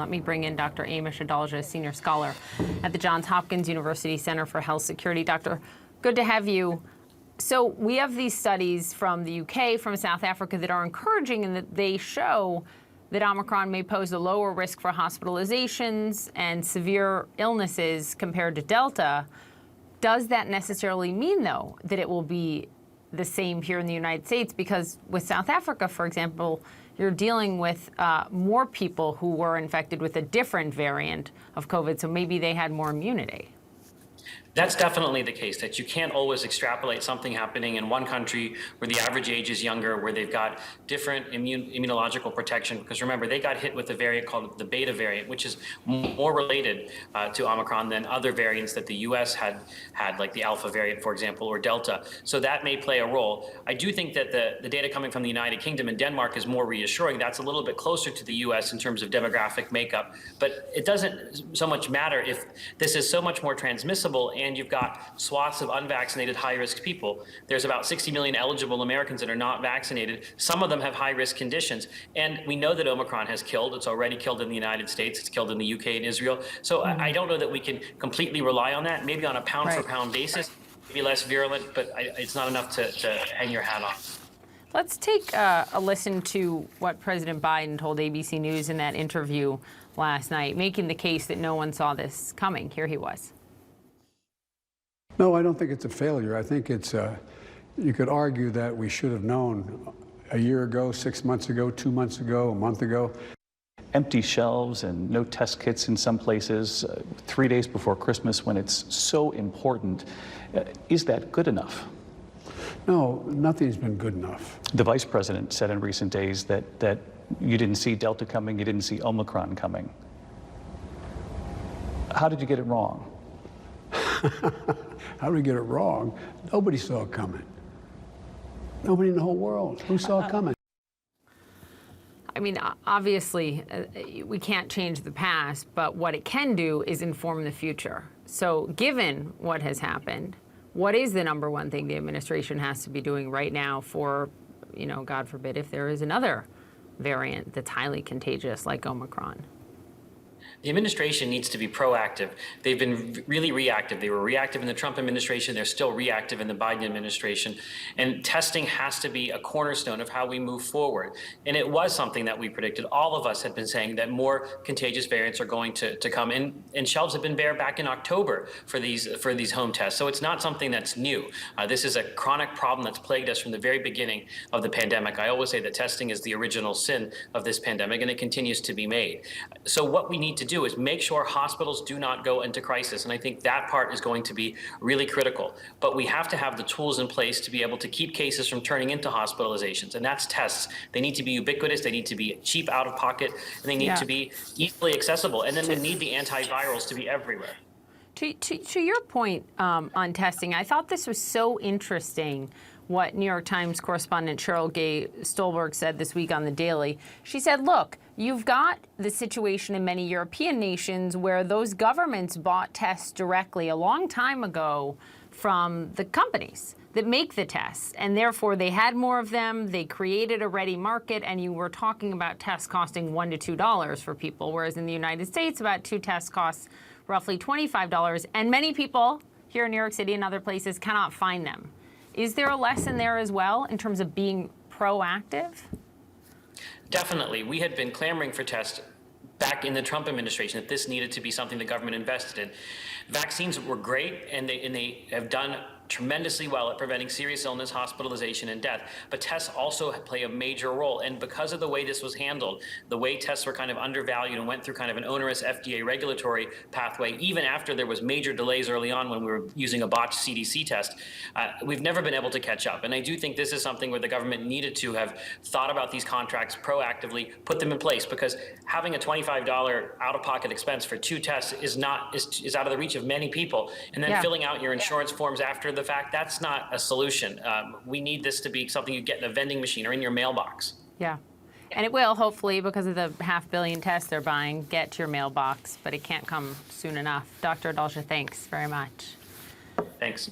Let me bring in Dr. Amish Adalja, senior scholar at the Johns Hopkins University Center for Health Security. Doctor, good to have you. So we have these studies from the UK, from South Africa that are encouraging in that they show that Omicron may pose a lower risk for hospitalizations and severe illnesses compared to Delta. Does that necessarily mean, though, that it will be the same here in the United States? Because with South Africa, for example, you're dealing with more people who were infected with a different variant of COVID, so maybe they had more immunity. That's definitely the case, that you can't always extrapolate something happening in one country where the average age is younger, where they've got different immunological protection. Because remember, they got hit with a variant called the beta variant, which is more related to Omicron than other variants that the US had, like the Alpha variant, for example, or Delta. So that may play a role. I do think that the data coming from the United Kingdom and Denmark is more reassuring. That's a little bit closer to the US in terms of demographic makeup. But it doesn't so much matter if this is so much more transmissible and you've got swaths of unvaccinated high-risk people. There's about 60 million eligible Americans that are not vaccinated. Some of them have high-risk conditions. And we know that Omicron has killed. It's already killed in the United States. It's killed in the UK and Israel. So I don't know that we can completely rely on that. Maybe on a pound-for-pound basis, maybe less virulent, but it's not enough to hang your hat on. Let's take a listen to what President Biden told ABC News in that interview last night, making the case that no one saw this coming. Here he was. No, I don't think it's a failure. I think it's, you could argue that we should have known a year ago, 6 months ago, 2 months ago, a month ago. Empty shelves and no test kits in some places, 3 days before Christmas when it's so important. Is that good enough? No, nothing's been good enough. The vice president said in recent days that you didn't see Delta coming, you didn't see Omicron coming. How did you get it wrong? How did we get it wrong? Nobody saw it coming. Nobody in the whole world. Who saw it coming? I mean, obviously, we can't change the past, but what it can do is inform the future. So given what has happened, what is the number one thing the administration has to be doing right now for, you know, God forbid, if there is another variant that's highly contagious like Omicron? The administration needs to be proactive. They've been really reactive. They were reactive in the Trump administration. They're still reactive in the Biden administration. And testing has to be a cornerstone of how we move forward. And it was something that we predicted. All of us had been saying that more contagious variants are going to come in. And shelves have been bare back in October for these home tests. So it's not something that's new. This is a chronic problem that's plagued us from the very beginning of the pandemic. I always say that testing is the original sin of this pandemic, and it continues to be made. So what we need to do is make sure hospitals do not go into crisis. And I think that part is going to be really critical. But we have to have the tools in place to be able to keep cases from turning into hospitalizations. And that's tests. They need to be ubiquitous. They need to be cheap out of pocket. And they need to be easily accessible. And then we need the antivirals to be everywhere. To your point on testing, I thought this was so interesting what New York Times correspondent Cheryl Gay Stolberg said this week on The Daily. She said, look, you've got the situation in many European nations where those governments bought tests directly a long time ago from the companies that make the tests, and therefore they had more of them, they created a ready market, and you were talking about tests costing $1 to $2 for people, whereas in the United States, about 2 tests cost roughly $25, and many people here in New York City and other places cannot find them. Is there a lesson there as well in terms of being proactive? Definitely. We had been clamoring for tests back in the Trump administration that this needed to be something the government invested in. Vaccines were great, and they have done tremendously well at preventing serious illness, hospitalization, and death. But tests also play a major role. And because of the way this was handled, the way tests were kind of undervalued and went through kind of an onerous FDA regulatory pathway, even after there was major delays early on when we were using a botched CDC test, we've never been able to catch up. And I do think this is something where the government needed to have thought about these contracts proactively, put them in place, because having a $25 out-of-pocket expense for 2 tests is out of the reach of many people. And then filling out your insurance forms after the fact, that's not a solution. We need this to be something you get in a vending machine or in your mailbox. Yeah. And it will, hopefully, because of the 500 million tests they're buying, get to your mailbox, but it can't come soon enough. Dr. Adalja, thanks very much. Thanks.